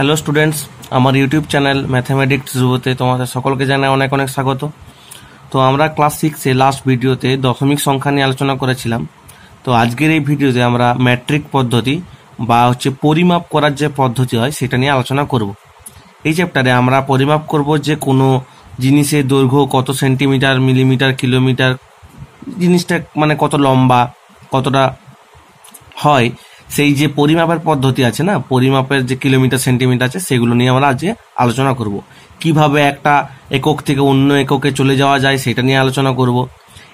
Hello students, আমার YouTube channel mathematics ধ্রুবতে তোমাদের সকলকে জানাই অনেক অনেক স্বাগত। তো আমরা ক্লাস 6-এ লাস্ট ভিডিওতে দশমিক সংখ্যা নিয়ে আলোচনা করেছিলাম। তো আজকের এই ভিডিওতে আমরা ম্যাট্রিক পদ্ধতি বা পরিমাপ করার যে পদ্ধতি হয় সেটা নিয়ে আলোচনা করব। এই চ্যাপ্টারে আমরা পরিমাপ করব যে কোনো জিনিসের দৈর্ঘ্য কত সেন্টিমিটার, মিলিমিটার, কিলোমিটার, জিনিসটা মানে কত লম্বা, কতটা হয়, সেই যে পরিমাপের পদ্ধতি আছে না, পরিমাপের যে কিলোমিটার সেন্টিমিটার আছে, সেগুলো নিয়ে আমরা আজকে আলোচনা করব। কিভাবে একটা একক থেকে অন্য এককে চলে যাওয়া যায় সেটা নিয়ে আলোচনা করব,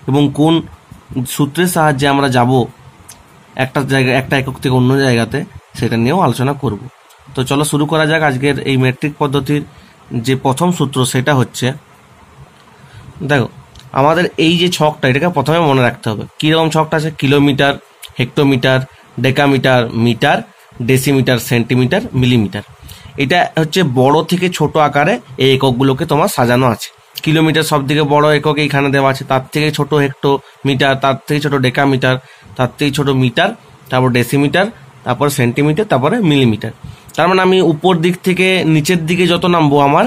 এবং কোন সূত্রের সাহায্যে আমরা যাব একটা একক থেকে অন্য জায়গাতে, সেটা নিয়েও আলোচনা করব। তো চলো শুরু করা যাক। আজকের এই ম্যাট্রিক পদ্ধতির যে প্রথম সূত্র সেটা হচ্ছে, দেখো আমাদের এই যে ছকটা, এটাকে প্রথমে মনে রাখতে হবে। কীরকম ছকটা আছে? Kilometre, hectometre, decametre, metre, decimetre, centimetre, millimetre. এটা হচ্ছে বড় থেকে ছোট আকারে এই এককগুলোকে তোমার সাজানো আছে। কিলোমিটার সব থেকে বড় একক এইখানে দেওয়া আছে, তার থেকে ছোট হেক্টোমিটার, তার থেকে ছোট ডেকামিটার, তার থেকে ছোট মিটার, তারপর ডেসিমিটার, তারপর সেন্টিমিটার, তারপরে মিলিমিটার। তার মানে আমি উপর দিক থেকে নিচের দিকে যত নামবো আমার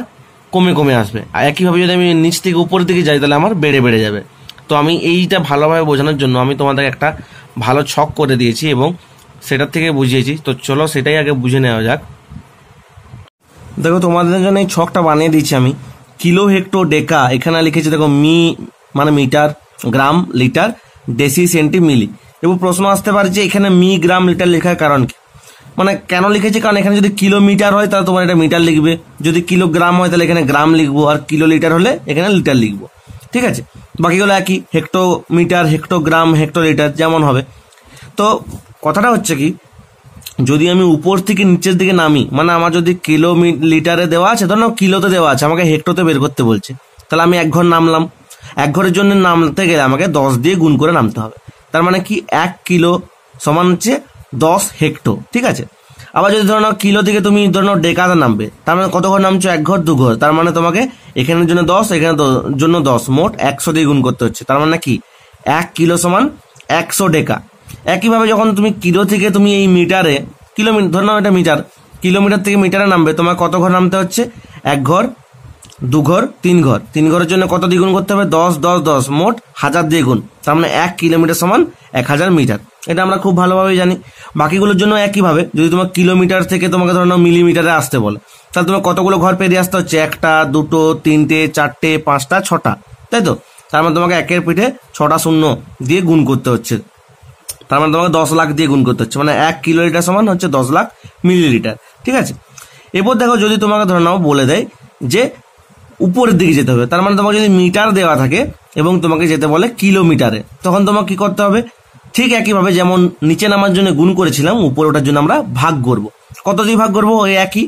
কমে কমে আসবে, আর একইভাবে যদি আমি নিচ থেকে উপরের দিকে যাই তাহলে আমার বেড়ে বেড়ে যাবে। তো আমি এইটা ভালোভাবে বোঝানোর জন্য আমি তোমাদের একটা ভালো ছক করে দিয়েছি এবং সেটার থেকে বুঝিয়েছি। তো চলো সেটাই আগে বুঝে নেওয়া যাক। দেখো তোমাদের জন্য এই ছকটা বানিয়ে দিয়েছি আমি। কিলো, হেক্টো, ডেকা এখানে লিখেছি, দেখো মানে মিটার, গ্রাম, লিটার, ডেসি, সেন্টি, মিলি। এবং প্রশ্ন আসতে পারে যে এখানে গ্রাম, লিটার লেখার কারণ কি, মানে কেন লিখেছি? কারণ এখানে যদি কিলোমিটার হয় তাহলে তোমার এটা মিটার লিখবে, যদি কিলোগ্রাম হয় তাহলে এখানে গ্রাম লিখবো, আর কিলো লিটার হলে এখানে লিটার লিখবো। ঠিক আছে, বাকিগুলো একই, হেক্টোমিটার, হেক্টোগ্রাম, হেক্টোলিটার যেমন হবে। তো কথাটা হচ্ছে কি, যদি আমি উপর থেকে নিচের দিকে নামি, মানে আমার যদি লিটারে দেওয়া আছে, ধরো কিলোতে দেওয়া আছে, আমাকে হেক্টোতে বের করতে বলছে, তাহলে আমি এক ঘর নামলাম। এক ঘরের জন্য নামতে গেলে আমাকে 10 দিয়ে গুণ করে নামতে হবে। তার মানে কি 1 কিলো সমান হচ্ছে 10 হেক্টো। ঠিক আছে, আবার যদি ধরো কিলো থেকে তুমি ধরো ডেকাতে নামবে, তার মানে কত ঘর নামছো? এক ঘর, দু ঘর। তার মানে তোমাকে এখানের জন্য 10, এখানে জন্য 10, মোট 100 দিয়ে গুণ করতে হচ্ছে। তার মানে কি 1 কিলো সমান 100 ডেকা। একইভাবে যখন তুমি কিলো থেকে তুমি এই মিটারে, কিলোমিটার ধরে নাও এটা মিটার, কিলোমিটার থেকে মিটারে নামবে, তোমার কত ঘর নামতে হচ্ছে? এক ঘর, দু ঘর, তিন ঘর। তিন ঘরের জন্য কত দিয়ে গুণ করতে হবে? 10, 10, 10, মোট 1000 দিয়ে গুণ। তার মানে 1 কিলোমিটার সমান 1000 মিটার। এটা আমরা খুব ভালোভাবে জানি। বাকিগুলোর জন্য একইভাবে, যদি তোমার কিলোমিটার থেকে তোমাকে ধরো মিলিমিটারে আসতে বলে, তাহলে তোমার কতগুলো ঘর পেরিয়ে আসতে হচ্ছে? 1টা, 2টো, 3টে, 4টে, 5টা, 6টা, তাই তো? তার মানে তোমাকে 1-এর পিঠে 6টা শূন্য দিয়ে গুণ করতে হচ্ছে। তার মানে তোমাকে 10 লাখ দিয়ে গুণ করতে হচ্ছে, মানে 1 কিলোলিটার সমান হচ্ছে 10 লাখ মিলিলিটার। ঠিক আছে, এরপর দেখো যদি তোমাকে ধরে নাও বলে দেয় যে উপরের দিকে যেতে হবে, তার মানে তোমাকে যদি মিটার দেওয়া থাকে এবং তোমাকে যেতে বলে কিলোমিটারে, তখন তোমাকে কি করতে হবে? ঠিক একইভাবে যেমন নিচে নামার জন্য গুণ করেছিলাম, উপরে ওঠার জন্য আমরা ভাগ করব। কত দিয়ে ভাগ করবো? ওই একই,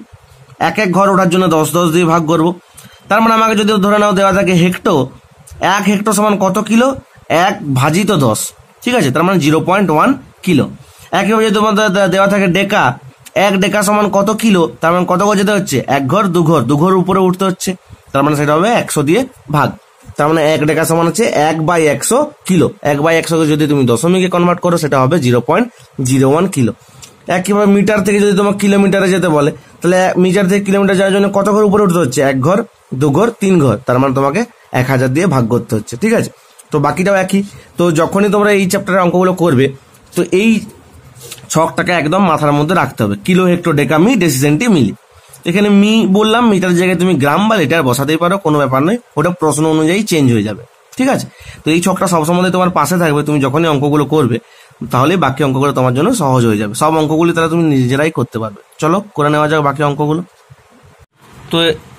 এক ঘর ওঠার জন্য 10, 10 দিয়ে ভাগ করব। তার মানে আমাকে যদি ধরে নাও দেওয়া থাকে হেক্টো, 1 হেক্টো সমান কত কিলো? 1 ভাজিত 10। ঠিক আছে, তার মানে 0.1 কিলো। একইভাবে যদি তোমাদের দেওয়া থাকে ডেকা, 1 ডেকা সমান কত কিলো? তার মানে কত ঘর যেতে হচ্ছে? এক ঘর, দু ঘর, দু ঘর উপরে উঠতে হচ্ছে। তার মানে সেটা হবে 100 দিয়ে ভাগ। তার মানে 1 ডেকা সমান হচ্ছে 1/100 কিলো। 1/100 যদি তুমি দশমিকে কনভার্ট করো, সেটা হবে 0.01 কিলো। একইভাবে মিটার থেকে যদি তোমার কিলোমিটারে যেতে বলে, তাহলে মিটার থেকে কিলোমিটার যাওয়ার জন্য কত ঘর উপরে উঠতে হচ্ছে? এক ঘর, দু ঘর, তিন ঘর। তার মানে তোমাকে 1000 দিয়ে ভাগ করতে হচ্ছে। ঠিক আছে, তো বাকিটাও একই। তো যখনই তোমরা এই চ্যাপ্টারের অঙ্কগুলো করবে, তো এই ছকটাকে একদম মাথার মধ্যে রাখতে হবে। কিলো, হেক্টো, ডেকা, মি, ডেসি, সেন্টি, মিলি। এখানে মি বললাম, মিটার জায়গায় তুমি গ্রাম বা লিটার বসাতেই পারো, কোনো ব্যাপার নয়, ওটা প্রশ্ন অনুযায়ী চেঞ্জ হয়ে যাবে। ঠিক আছে, তো এই ছকটা সবসময় তোমার পাশে থাকবে। তুমি যখনই অঙ্কগুলো করবে, তাহলে বাকি অঙ্কগুলো তোমার জন্য সহজ হয়ে যাবে। সব অঙ্কগুলি তারা তুমি নিজেরাই করতে পারবে। চলো করে নেওয়া যাক বাকি অঙ্কগুলো। তো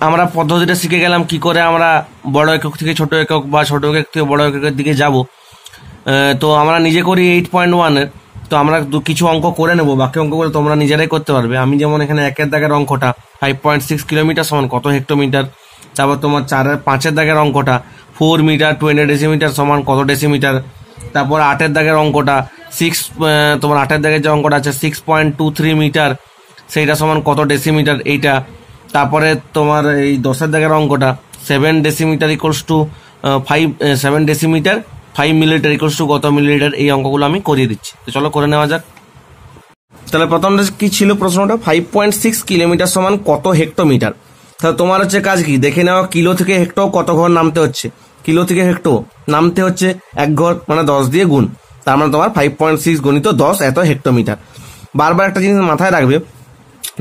আমরা পদ্ধতিটা শিখে গেলাম কি করে আমরা বড় একক থেকে ছোট একক বা ছোট একক থেকে বড় এককের দিকে যাব। তো আমরা নিজে করি 8.1-এর। তো আমরা কিছু অঙ্ক করে নেব, বাকি অঙ্কগুলো তোমরা নিজেরাই করতে পারবে। আমি যেমন এখানে 1-এর দাগের অঙ্কটা 5.6 কিলোমিটার সমান কত হেক্টোমিটার। তারপর তোমার 5-এর দাগের অঙ্কটা 4 মিটার 20 ডেসিমিটার সমান কত ডেসিমিটার। তারপর 8-এর দাগের অঙ্কটা তোমার 8-এর দাগের যে অঙ্কটা আছে 6.23 মিটার, সেইটা সমান কত ডেসিমিটার এইটা। তারপরে তোমার এই 10-এর দাগের অঙ্কটা 7 decimetre equals to 7 decimetre 5 millilitre equals to কত মিলিলিটার। এই অঙ্কগুলো আমি করিয়ে দিচ্ছি। তো চলো করে নেওয়া যাক। তাহলে প্রথমটা কি ছিল প্রশ্নটা, 5.6 কিলোমিটার সমান কত হেক্টোমিটার। তাহলে তোমার হচ্ছে কাজ কি, দেখে নেওয়া কিলো থেকে হেক্টো কত ঘর নামতে হচ্ছে। কিলো থেকে হেক্টো নামতে হচ্ছে 1 ঘর, মানে 10 দিয়ে গুণ, তার মানে তোমার 5.6 গুণিত 10 এত হেক্টোমিটার। বারবার একটা জিনিস মাথায় রাখবে,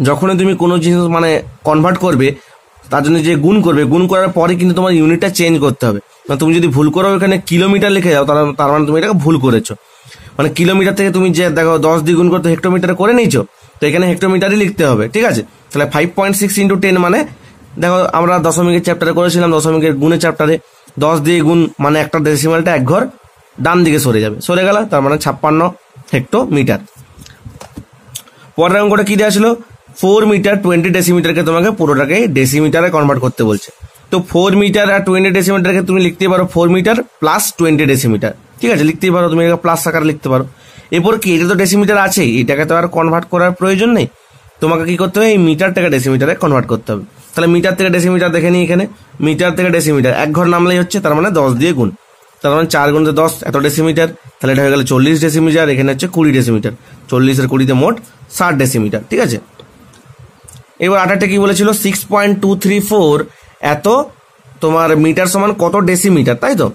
যখনই তুমি কোনো জিনিস মানে কনভার্ট করবে তার জন্য যে গুণ করবে, গুণ করার পরে কিন্তু তোমার ইউনিটটা চেঞ্জ করতে হবে। মানে তুমি যদি ভুল করো এখানে কিলোমিটার লিখে যাও, তার মানে তুমি এটাকে ভুল করেছো। মানে কিলোমিটার থেকে তুমি যে দেখো 10 দিয়ে গুণ করতে হেক্টোমিটার করে নিয়েছো, তো এখানে হেক্টোমিটারই লিখতে হবে, ঠিক আছে। তাহলে 5.6 ইন্টু 10 মানে দেখো আমরা দশমিকের চ্যাপ্টারে করেছিলাম, দশমিকের গুণের চ্যাপ্টারে 10 দিয়ে গুণ মানে একটা ডেসিমালটা 1 ঘর ডান দিকে সরে যাবে, সরে গেল, তার মানে 56 হেক্টোমিটার। পরের অঙ্কটা কি দেওয়া ছিল, 4 মিটার 20 ডেসিমিটারকে তোমাকে পুরোটাকে ডেসিমিটারে কনভার্ট করতে বলছে। তো 4 মিটার আর 20 ডেসিমিটারকে তুমি লিখতে পারো 4 মিটার প্লাস 20 ডেসিমিটার, ঠিক আছে, লিখতেই পারো, তুমি প্লাস আকারে লিখতে পারো। এরপর কি, এটা তো ডেসিমিটার আছে, এটাকে তো আর কনভার্ট করার প্রয়োজন নেই, তোমাকে কি করতে হবে, এই মিটারটাকে ডেসিমিটারে কনভার্ট করতে হবে। তাহলে মিটার থেকে ডেসিমিটার দেখে নিই, এখানে মিটার থেকে ডেসিমিটার 1 ঘর নামলেই হচ্ছে, তার মানে 10 দিয়ে গুণ, তার মানে 4 গুণিত 10 এত ডেসিমিটার। তাহলে এটা হয়ে গেল 40 ডেসিমিটার, এখানে হচ্ছে 20 ডেসিমিটার, 40 আর 20 মোট 60 ডেসিমিটার, ঠিক আছে। এবার আটারটা কি বলেছিল, 6.234 এত তোমার মিটার সমান কত ডেসিমিটার, তাই তো।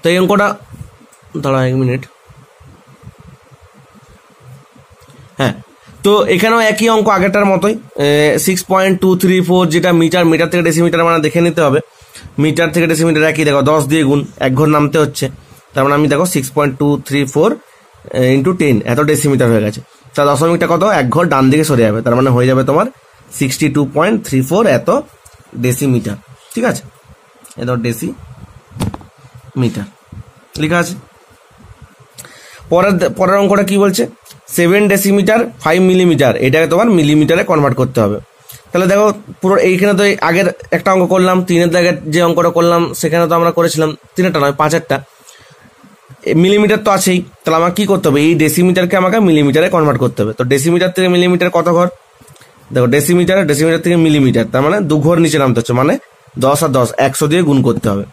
তো এই অঙ্কটা দাঁড়া 1 মিনিট, হ্যাঁ, তো এখানেও একই অঙ্ক আগেরটার মতোই, 6.234 যেটা মিটার, মিটার থেকে ডেসিমিটার মানে দেখে নিতে হবে, মিটার থেকে ডেসিমিটার একই, দেখো 10 দিয়ে গুণ 1 ঘর নামতে হচ্ছে, তার মানে আমি দেখো 6.234 ইন্টু 10 এত ডেসিমিটার হয়ে গেছে। তা দশমিকটা কত, 1 ঘর ডান দিকে সরে যাবে, তার মানে হয়ে যাবে তোমার 62.34 এত ডেসিমিটার, ঠিক আছে, এত ডেসিমিটার লেখা আছে। পরের অঙ্কটা কি বলছে, 7 ডেসিমিটার 5 মিলিমিটার, এটাকে তোমার মিলিমিটারে কনভার্ট করতে হবে। তাহলে দেখো পুরো এইখানে তো আগের একটা অঙ্ক করলাম, 3-এর দাগের যে অঙ্কটা করলাম সেখানে তো আমরা করেছিলাম 3-টা নয় 5-এরটা, মিলিমিটার তো আছেই। তাহলে আমাকে কি করতে হবে, এই ডেসিমিটারকে আমাকে মিলিমিটারে কনভার্ট করতে হবে। তো ডেসিমিটার থেকে মিলিমিটার কত ঘর, দেখো ডেসিমিটার থেকে মিলিমিটার, তার মানে 2 ঘর নিচে নামতে হচ্ছে, মানে 10 আর 10 100 দিয়ে গুণ করতে হবে।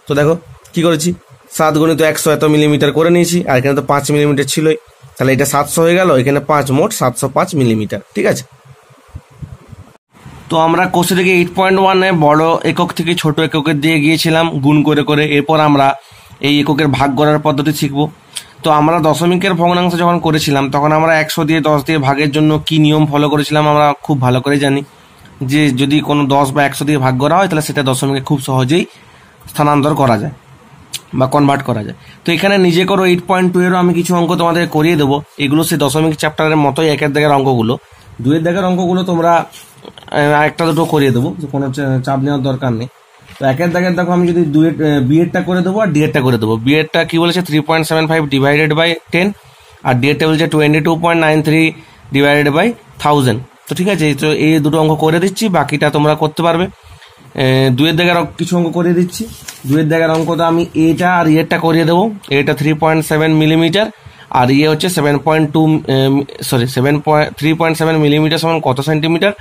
তো দেখো কি করেছি, 7 গুণিত 100 এত মিলিমিটার করে নিয়েছি, আর এখানে তো 5 মিলিমিটার ছিলই, তাহলে এটা 700 হয়ে গেল, এখানে 5 মোট 705 মিলিমিটার, ঠিক আছে। তো আমরা কোর্সে থেকে 8.1-এ বড় একক থেকে ছোট এককের দিয়ে গিয়েছিলাম গুণ করে করে, এরপর আমরা এই এককের ভাগ করার পদ্ধতি শিখব। তো আমরা দশমিকের ভগ্নাংশ যখন করেছিলাম তখন আমরা 100 দিয়ে 10 দিয়ে ভাগের জন্য কি নিয়ম ফলো করেছিলাম আমরা খুব ভালো করে জানি, যে যদি কোনো 10 বা 100 দিয়ে ভাগ করা হয় তাহলে সেটা দশমিকে খুব সহজেই স্থানান্তর করা যায় বা কনভার্ট করা যায়। তো এখানে নিজে করো 8.2-এরও আমি কিছু অঙ্ক তোমাদের করিয়ে দেবো, এগুলো সেই দশমিক চ্যাপ্টারের মতোই, 1-এর দাগের অঙ্কগুলো, 2-এর দাগের অঙ্কগুলো তোমরা একটা দুটো করিয়ে দেবো, কোনো চাপ নেওয়ার দরকার নেই। তো 1-এর দাগের দেখো আমি যদি বি-এরটা করে দেবো আর ডি-এরটা করে দেবো। বি-এরটা কি বলেছে 3.75 ডিভাইডেড বাই 10, আর ডি-এরটা বলছে 22.93 ডিভাইডেড বাই 1000। তো ঠিক আছে, তো এই দুটো অঙ্ক করে দিচ্ছি, বাকিটা তোমরা করতে পারবে। 2-এর দাগের কিছু অঙ্ক করিয়ে দিচ্ছি। 2-এর দাগের অঙ্ক তো আমি এটা আর ইয়েরটা করিয়ে দেবো। এটা 3.7 মিলিমিটার আর ইয়ে হচ্ছে 3.7 মিলিমিটার সমান কত সেন্টিমিটার,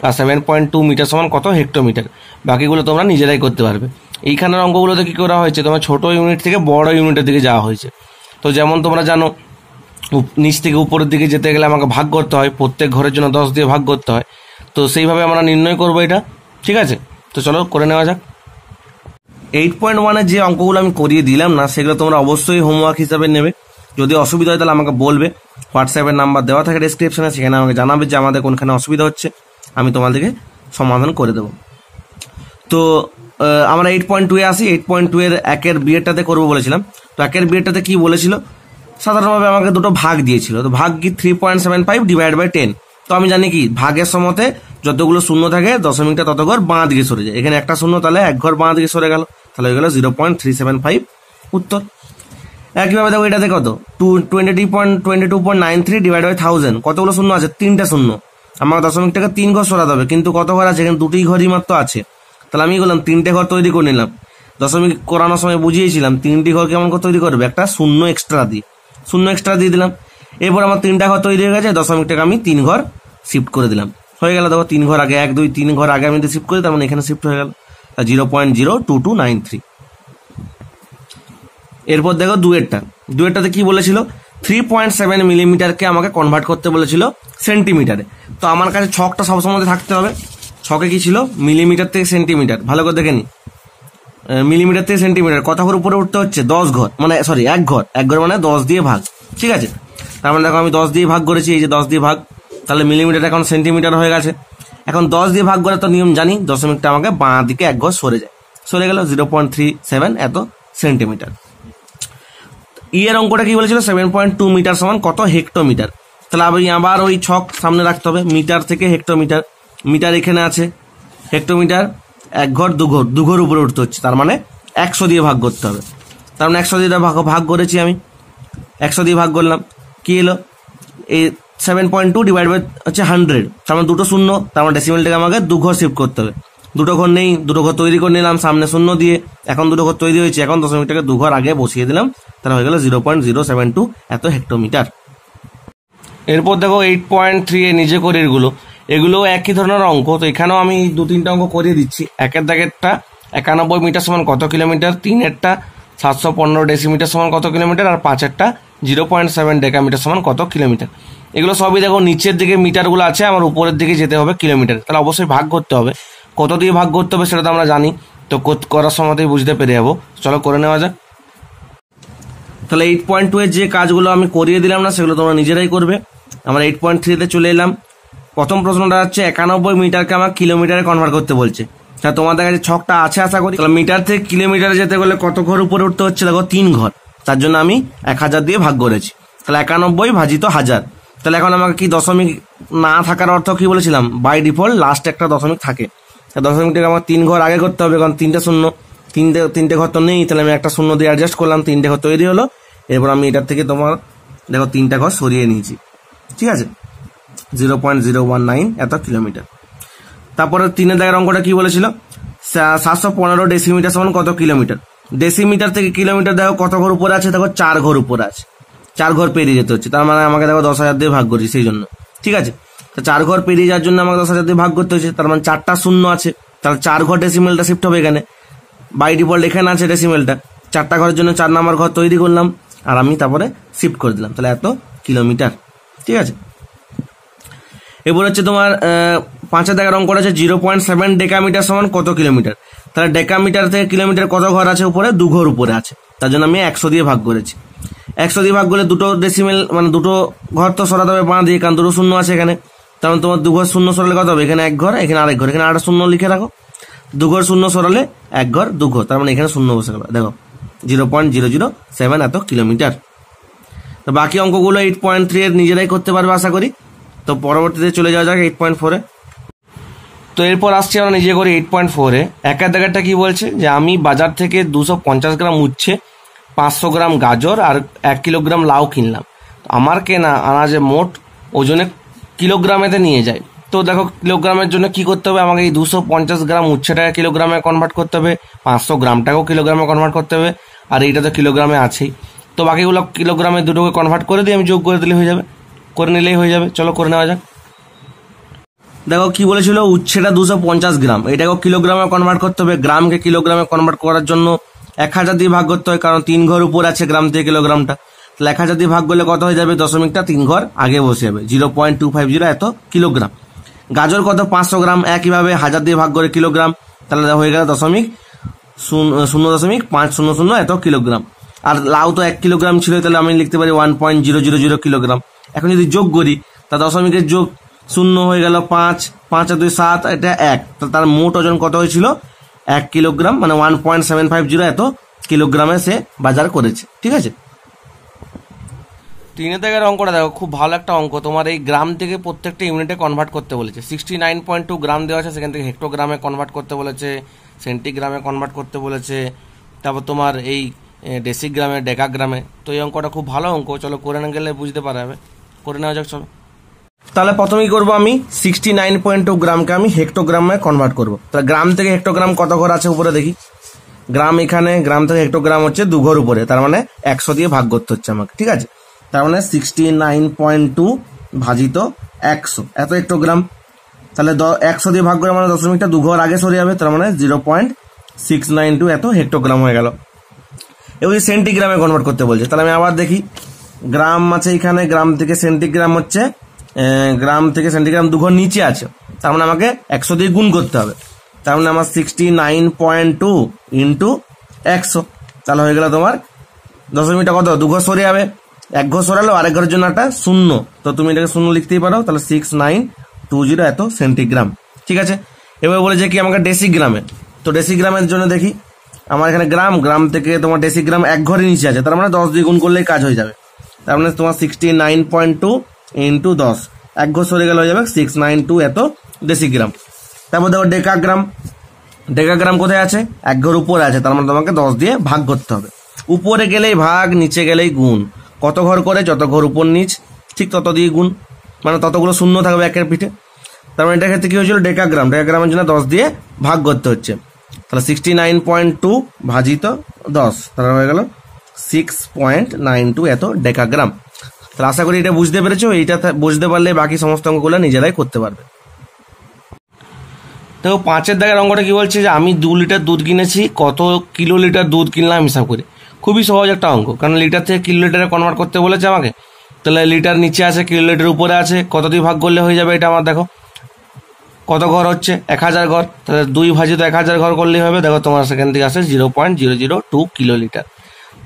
আর 7.2 মিটার সমান কত হেক্টোমিটার। বাকিগুলো তোমরা নিজেরাই করতে পারবে। এইখানের অঙ্কগুলোতে কী করা হয়েছে, তোমার ছোট ইউনিট থেকে বড় ইউনিটের দিকে যাওয়া হয়েছে। তো যেমন তোমরা জানো নিচ থেকে উপরের দিকে যেতে গেলে আমাকে ভাগ করতে হয়, প্রত্যেক ঘরের জন্য 10 দিয়ে ভাগ করতে হয়। তো সেইভাবে আমরা নির্ণয় করবো এটা, ঠিক আছে। তো চলো করে নেওয়া যাক। 8.1-এর যে অঙ্কগুলো আমি করিয়ে দিলাম না, সেগুলো তোমরা অবশ্যই হোমওয়ার্ক হিসাবে নেবে। যদি অসুবিধা হয় তাহলে আমাকে বলবে, হোয়াটসঅ্যাপের নাম্বার দেওয়া থাকে ডেসক্রিপশনে, সেখানে আমাকে জানাবে যে আমাদের কোনখানে অসুবিধা হচ্ছে, আমি তোমাদেরকে সমাধান করে দেবো। তো আমরা 8.2-এ আসি। 8.2-এর 1-এর বি-এরটাতে করবো বলেছিলাম। তো 1-এর বি-এরটাতে কি বলেছিল, সাধারণভাবে আমাকে দুটো ভাগ দিয়েছিল। তো ভাগ কি 3.75 ডিভাইড বাই 10। তো আমি জানি কি ভাগের সময়তে যতগুলো শূন্য থাকে দশমিকটা তত ঘর বাঁ দিকে সরে যায়। এখানে একটা শূন্য, তাহলে 1 ঘর বাঁ দিকে সরে গেল, তাহলে হয়ে গেল 0.375 উত্তর। একইভাবে দেখো এটাতে কত 22.93 ডিভাইড বাই 1000, কতগুলো শূন্য আছে, 3টে শূন্য। আমার দশমিকটাকে 3 ঘর সরাতে হবে, কিন্তু কত ঘর আছে, এখানে 2টি ঘরই মাত্র আছে। তাহলে আমি বললাম 3টে ঘর তৈরি করে নিলাম। দশমিক করানোর সময় বুঝিয়েছিলাম 3টি ঘর কেমন করে তৈরি করবে, একটা শূন্য এক্সট্রা দিয়ে দিলাম। এরপর আমার 3টা ঘর তৈরি হয়ে গেছে, দশমিকটাকে আমি 3 ঘর শিফট করে দিলাম, হয়ে গেল। দেখো 3 ঘর আগে 1 2 3 ঘর আগে আমি শিফট করি, তার মানে এখানে শিফট হয়ে গেল 0.02293। এরপর দেখো 2-এরটাতে কি বলেছিল, 3.7 মিলিমিটারকে আমাকে কনভার্ট করতে বলেছিল সেন্টিমিটারে। তো আমার কাছে ছকটা সবসময় থাকতে হবে। ছকে কি ছিল, মিলিমিটার থেকে সেন্টিমিটার। ভালো করে দেখে নি, মিলিমিটার থেকে সেন্টিমিটার কত ঘর উপরে উঠতে হচ্ছে, 10 ঘর, মানে সরি 1 ঘর। 1 ঘর মানে 10 দিয়ে ভাগ, ঠিক আছে। তার মানে দেখো আমি 10 দিয়ে ভাগ করেছি, এই যে 10 দিয়ে ভাগ, তাহলে মিলিমিটার এখন সেন্টিমিটার হয়ে গেছে। এখন 10 দিয়ে ভাগ করে তো নিয়ম জানি, দশমিকটা আমাকে বাঁ দিকে 1 ঘর সরে যায়, সরে গেল 0.37 এত সেন্টিমিটার। এর অঙ্কটা কি বলেছিল, 7.2 মিটার সমান কত হেক্টোমিটার। তাহলে আমি আবার ওই ছক সামনে রাখতে হবে, মিটার থেকে হেক্টোমিটার। মিটার এখানে আছে, হেক্টোমিটার 1 ঘর 2 ঘর, 2 ঘর উপরে উঠতে হচ্ছে, তার মানে 100 দিয়ে ভাগ করতে হবে। তার মানে 100 দিয়ে ভাগ করেছি আমি, 100 দিয়ে ভাগ করলাম, কি এলো, এই 7.2 ডিভাইড বাই হচ্ছে 100, তার মানে দুটো শূন্য, তার মানে ডেসিমেলটাকে আমাকে 2 ঘর শিফট করতে হবে। দুটো ঘর নেই, দুটো ঘর তৈরি করে নিলাম সামনে শূন্য দিয়ে, এখন দুটো ঘর তৈরি হয়েছে, এখন দশমিকটাকে 2 ঘর আগে বসিয়ে দিলাম, তাহলে হয়ে গেল 0.072 এত হেক্টোমিটার। এরপর দেখো 8.3 এ নিজে করে এগুলো একই ধরনের অঙ্ক। তো এখানেও আমি 2-3টা অঙ্ক করিয়ে দিচ্ছি। 1-এর দাগেরটা 91 মিটার সমান কত কিলোমিটার, 3-এরটা 715 ডেসিমিটার সমান কত কিলোমিটার, আর 5-এরটা 0.7 ডেকামিটার সমান কত কিলোমিটার। এগুলো সবই দেখো নিচের দিকে মিটারগুলো আছে, আমার উপরের দিকে যেতে হবে কিলোমিটার। তাহলে অবশ্যই ভাগ করতে হবে, কত দিয়ে ভাগ করতে হবে সেটা তো আমরা জানি, তো করার সময়তেই বুঝতে পেরে যাবো। চলো করে নেওয়া যাক। তাহলে 8.2 এর যে কাজগুলো আমি করিয়ে দিলাম না, সেগুলো তোমরা নিজেরাই করবে। আমরা 8.3-তে চলে এলাম। প্রথম প্রশ্নটা হচ্ছে 91 মিটারকে আমার কিলোমিটারে কনভার্ট করতে বলছে। তা তোমাদের কাছে ছকটা আছে আশা করি। তাহলে মিটার থেকে কিলোমিটারে যেতে গেলে কত ঘর উপরে উঠতে হচ্ছে, দেখো 3 ঘর, তার জন্য আমি 1000 দিয়ে ভাগ করেছি। তাহলে 91 ভাজিত 1000। তাহলে এখন আমাকে কি দশমিক না থাকার অর্থ কি বলেছিলাম, বাই ডিফল্ট লাস্ট একটা দশমিক থাকে। দশমিকটাকে আমার 3 ঘর আগে করতে হবে, কারণ 3টে শূন্য, তিনটে ঘর তো নেই, তাহলে আমি একটা শূন্য দিয়ে অ্যাডজাস্ট করলাম, 3টে ঘর তৈরি হলো। এরপর আমি এটার থেকে তোমার দেখো 3টা ঘর সরিয়ে নিয়েছি, ঠিক আছে, 0.019 এত কিলোমিটার। তারপরে 3-এর দাগের অঙ্কটা কি বলেছিল, 715 ডেসিমিটার সমান কত কিলোমিটার। ডেসিমিটার থেকে কিলোমিটার দেখো কত ঘর উপরে আছে, দেখো 4 ঘর উপরে আছে, 4 ঘর পেরিয়ে যেতে হচ্ছে, তার মানে আমাকে দেখো 10,000 দিয়ে ভাগ করছি সেই জন্য, ঠিক আছে। তো 4 ঘর পেরিয়ে যাওয়ার জন্য আমাকে 10,000 দিয়ে ভাগ করতে হচ্ছে, তার মানে 4টা শূন্য আছে, তাহলে 4 ঘর ডেসিমেলটা শিফট হবে এখানে, বাই ডিফল্ট এখানে আছে ডেসিমেলটা। 4টা ঘরের জন্য 4 নাম্বার ঘর তৈরি করলাম, আর আমি তারপরে শিফট করে দিলাম, তাহলে এত কিলোমিটার, ঠিক আছে। এবার হচ্ছে তোমার 5-এর দাগের অঙ্কটা আছে 0.7 ডেকামিটার সমান কত কিলোমিটার। তাহলে ডেকামিটার থেকে কিলোমিটার কত ঘর আছে উপরে, 2 ঘর উপরে আছে, তার জন্য আমি 100 দিয়ে ভাগ করেছি। 100 দিয়ে ভাগ করলে দুটো ডেসিমেল মানে দুটো ঘর তো সরাতে হবে বাঁ দিয়ে, কারণ দুটো শূন্য আছে এখানে, তার মানে তোমার 2 ঘর শূন্য সরালে কত হবে, এখানে 1 ঘর, এখানে আরেক ঘর, এখানে আরেকটা শূন্য লিখে রাখো। 2 ঘর শূন্য সরালে 1 ঘর 2 ঘর, তার মানে এখানে শূন্য বসে গেল, দেখো 0.007 এত কিলোমিটার। তো বাকি অঙ্কগুলো 8.3 এর নিজেরাই করতে পারবে আশা করি। তো পরবর্তীতে চলে যাওয়া যাক 8.4-এ। তো এরপর আসছি আমরা নিজে করি 8.4-এ। 1-এর দাগেরটা কি বলছে, যে আমি বাজার থেকে 250 গ্রাম উচ্ছে, 500 গ্রাম গাজর আর 1 কিলোগ্রাম লাউ কিনলাম। আমার কেনা আনাজে মোট ওজনে কিলোগ্রামেতে নিয়ে যায়। তো দেখো কিলোগ্রামের জন্য কি করতে হবে, আমাকে এই 250 গ্রাম উচ্ছেটাকে কিলোগ্রামে কনভার্ট করতে হবে, 500 গ্রামটাকেও কিলোগ্রামে কনভার্ট করতে হবে, আর এইটা তো কিলোগ্রামে আছেই। তো বাকিগুলো কিলোগ্রামে দুটোকে কনভার্ট করে দিয়ে আমি যোগ করে দিলে হয়ে যাবে, করে নিলেই হয়ে যাবে। চলো করে নেওয়া যাক। দেখো কি বলেছিল, উচ্ছেটা 250 গ্রাম, এটাকেও কিলোগ্রামে কনভার্ট করতে হবে। গ্রামকে কিলোগ্রামে কনভার্ট করার জন্য 1000 দিয়ে ভাগ করতে হয়, কারণ 3 ঘর উপর আছে গ্রাম থেকে কিলোগ্রামটা। তাহলে 1000 দিয়ে ভাগ করলে কত হয়ে যাবে, দশমিকটা 3 ঘর আগে বসে যাবে, 0.250 এত কিলোগ্রাম। গাজর কত, 500 গ্রাম, একইভাবে 1000 দিয়ে ভাগ করে কিলোগ্রাম, তাহলে হয়ে গেল 0.500 এত কিলোগ্রাম। আর লাউ তো 1 কিলোগ্রাম ছিল, তাহলে আমি লিখতে পারি 1.000 কিলোগ্রাম। এখন যদি যোগ করি, তা দশমিকের যোগ 0 হয়ে গেল 5, 5 আর 2 7, এটা 1, তার মোট ওজন কত হয়েছিল 1 কিলোগ্রাম, মানে 1.750 এত কিলোগ্রামে সে বাজার করেছে, ঠিক আছে। 3-এর দাগের অঙ্কটা দেখো খুব ভালো একটা অঙ্ক, তোমার এই গ্রাম থেকে প্রত্যেকটা ইউনিটে কনভার্ট করতে বলেছে। 69.2 গ্রাম দেওয়া আছে, সেখান থেকে হেক্টোগ্রামে কনভার্ট করতে বলেছে, সেন্টিগ্রামে কনভার্ট করতে বলেছে, তারপর তোমার এই ডেসিগ্রামে, ডেকাগ্রামে। তো এই অঙ্কটা খুব ভালো অঙ্ক, চলো করে না গেলে বুঝতে পারবে, করে নেওয়া যাক চলো। তাহলে প্রথমেই করবো আমি 69.2 গ্রামকে আমি হেক্টোগ্রামে কনভার্ট করবো। তাহলে গ্রাম থেকে হেক্টোগ্রাম কত ঘর আছে উপরে দেখি, গ্রাম এখানে, গ্রাম থেকে হেক্টোগ্রাম হচ্ছে 2 ঘর উপরে, তার মানে 100 দিয়ে ভাগ করতে হচ্ছে আমাকে, ঠিক আছে। তার মানে 69.2 ভাজিত 100 এত হেক্টোগ্রাম। তাহলে 100 দিয়ে ভাগ করে মানে দশমিকটা 2 ঘর আগে সরে যাবে, তার মানে 0.692 এত হেক্টোগ্রাম হয়ে গেল। এবার সেন্টিগ্রামে কনভার্ট করতে বলছে, তাহলে আমি আবার দেখি গ্রাম আছে এখানে, গ্রাম থেকে সেন্টিগ্রাম হচ্ছে, গ্রাম থেকে সেন্টিগ্রাম 2 ঘর নিচে আছে, তার মানে আমাকে 100 দিয়ে গুণ করতে হবে। তার মানে আমার 69.2 ইন্টু 100, তাহলে হয়ে গেল তোমার দশমিকটা কত, 2 ঘর সরে যাবে, 1 ঘর সরালো, আরেক ঘরের জন্য একটা শূন্য, তো তুমি এটাকে শূন্য লিখতেই পারো, তাহলে 6920 এত সেন্টিগ্রাম। ঠিক আছে, এবার বলে যে কি আমাকে ডেসিগ্রামে, তো ডেসিগ্রামের জন্য দেখি আমার এখানে গ্রাম থেকে তোমার ডেসিগ্রাম 1 ঘরের নিচে আছে, তার মানে 10 দিয়ে গুণ করলেই কাজ হয়ে যাবে। তার মানে তোমার 69.2 ইন্টু 10, 1 ঘর সরে গেলে হয়ে যাবে 692 এত ডেসিগ্রাম। তারপর দেখো ডেকাগ্রাম কোথায় আছে, 1 ঘর উপরে আছে, তার মানে তোমাকে 10 দিয়ে ভাগ করতে হবে। উপরে গেলেই ভাগ, নিচে গেলেই গুণ, কত ঘর করে যত ঘর উপর নিচ ঠিক তত দিয়ে গুণ, মানে ততগুলো শূন্য থাকবে একের পিঠে। তার মানে এটার ক্ষেত্রে কি হয়েছিল, ডেকাগ্রামের জন্য 10 দিয়ে ভাগ করতে হচ্ছে, তাহলে 69.2 ভাজিত 10, তাহলে হয়ে গেল 6.92 এত ডেকাগ্রাম। তাহলে আশা করি এটা বুঝতে পেরেছো, এইটা বুঝতে পারলে বাকি সমস্ত অঙ্কগুলো নিজেরাই করতে পারবে। দেখো 5-এর দাগের অঙ্কটা কি বলছে যে আমি 2 লিটার দুধ কিনেছি, কত কিলো লিটার দুধ কিনলাম হিসাব করে। খুবই সহজ একটা অঙ্ক, কারণ লিটার থেকে কিলো লিটারে কনভার্ট করতে বলেছে আমাকে। তাহলে লিটার নিচে আছে, কিলো লিটার উপরে আছে, কত দিয়ে ভাগ করলে হয়ে যাবে এটা আমার। দেখো কত ঘর হচ্ছে, 1000 ঘর, তাহলে 2 ভাজিত 1000 ঘর করলেই হবে। দেখো তোমার সেখান থেকে আসে 0.002 কিলো লিটার।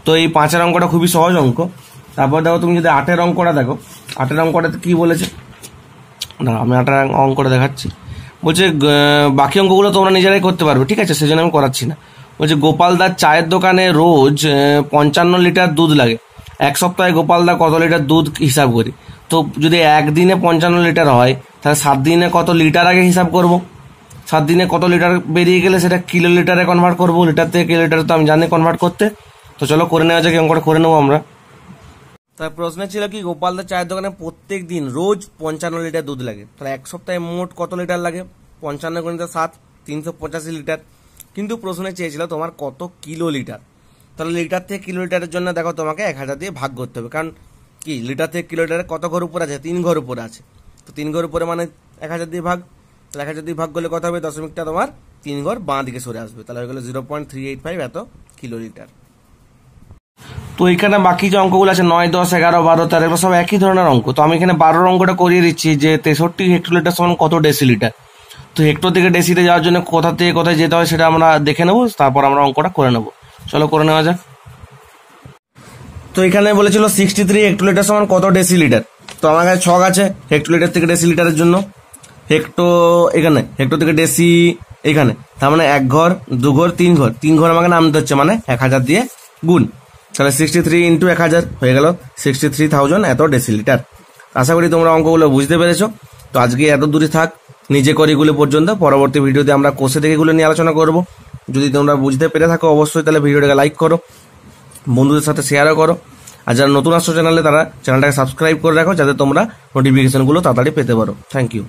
তো এই 5-এর অঙ্কটা খুবই সহজ অঙ্ক। তারপর দেখো তুমি যদি 8-এর অঙ্কটা দেখো, 8-এর অঙ্কটাতে কি বলেছে, না আমি 8-এর অঙ্কটা দেখাচ্ছি। বলছে বাকি অঙ্কগুলো তোমরা নিজেরাই করতে পারবে, ঠিক আছে, সেজন্য আমি করাচ্ছি না। বলছে গোপালদার চায়ের দোকানে রোজ 55 লিটার দুধ লাগে, 1 সপ্তাহে গোপালদা কত লিটার দুধ হিসাব করি। তো যদি একদিনে 55 লিটার হয়, তাহলে 7 দিনে কত লিটার আগে হিসাব করব, 7 দিনে কত লিটার বেরিয়ে গেলে সেটা কিলো লিটারে কনভার্ট করবো, লিটার থেকে কিলো লিটারে তো আমি জানি কনভার্ট করতে। তো চলো করে নেওয়া যাক, অঙ্কটা করে নেবো আমরা। তার প্রশ্ন ছিল কি গোপালদার চায়ের দোকানে প্রত্যেক দিন রোজ 55 লিটার দুধ লাগে, তাহলে 1 সপ্তাহে মোট কত লিটার লাগে, 55 গুণিত 7, 385 লিটার। কিন্তু প্রশ্নে চেয়েছিল তোমার কত কিলো লিটার, তাহলে লিটার থেকে কিলো লিটারের জন্য দেখো তোমাকে 1000 দিয়ে ভাগ করতে হবে, কারণ কি লিটার থেকে কিলো লিটারে কত ঘর উপরে আছে, 3 ঘর উপরে আছে, তো 3 ঘর উপরে মানে 1000 দিয়ে ভাগ, তাহলে 1000 দিয়ে ভাগ করলে কত হবে, দশমিকটা তোমার 3 ঘর বাঁ দিকে সরে আসবে, তাহলে হয়ে গেল 0.385 এত কিলো লিটার। তো এখানে বাকি যে অঙ্কগুলো আছে 9, 10, 11, 12, 13 এগুলো সব একই ধরনের অঙ্ক। তো আমি এখানে 12 অঙ্কটা করিয়ে দিচ্ছি যে 63 হেক্টোলিটার সমান কত ডেসিলিটার। তো হেক্টর থেকে ডেসিতে যাওয়ার জন্য কোথা থেকে কোথায় যেতে হয় সেটা আমরা দেখে নেবো, তারপর আমরা অঙ্কটা করে নেবো। চলো করে নেওয়া যাক। তো এখানে বলেছিল 63 হেক্টোলিটার সমান কত ডেসিলিটার। তো আমার কাছে ছক আছে হেক্টোলিটার থেকে ডেসিলিটারের জন্য। এখানে হেক্টর থেকে ডেসি এখানে, তার মানে 1 ঘর 2 ঘর 3 ঘর, 3 ঘর আমাকে নামতে হচ্ছে, মানে 1000 দিয়ে গুণ, তাহলে 63 ইন্টু 1000 হয়ে গেল 63,000 এত ডেসিলিটার। আশা করি তোমরা অঙ্কগুলো বুঝতে পেরেছো। তো আজকে এত দূরে থাক, নিজে করে এগুলো পর্যন্ত, পরবর্তী ভিডিওতে আমরা কোষে থেকে এগুলো নিয়ে আলোচনা করব। যদি তোমরা বুঝতে পেরে থাকো অবশ্যই তাহলে ভিডিওটাকে লাইক করো, বন্ধুদের সাথে শেয়ারও করো, আর যারা নতুন আসছো চ্যানেলে তারা চ্যানেলটাকে সাবস্ক্রাইব করে রাখো, যাতে তোমরা নোটিফিকেশনগুলো তাড়াতাড়ি পেতে পারো। Thank you.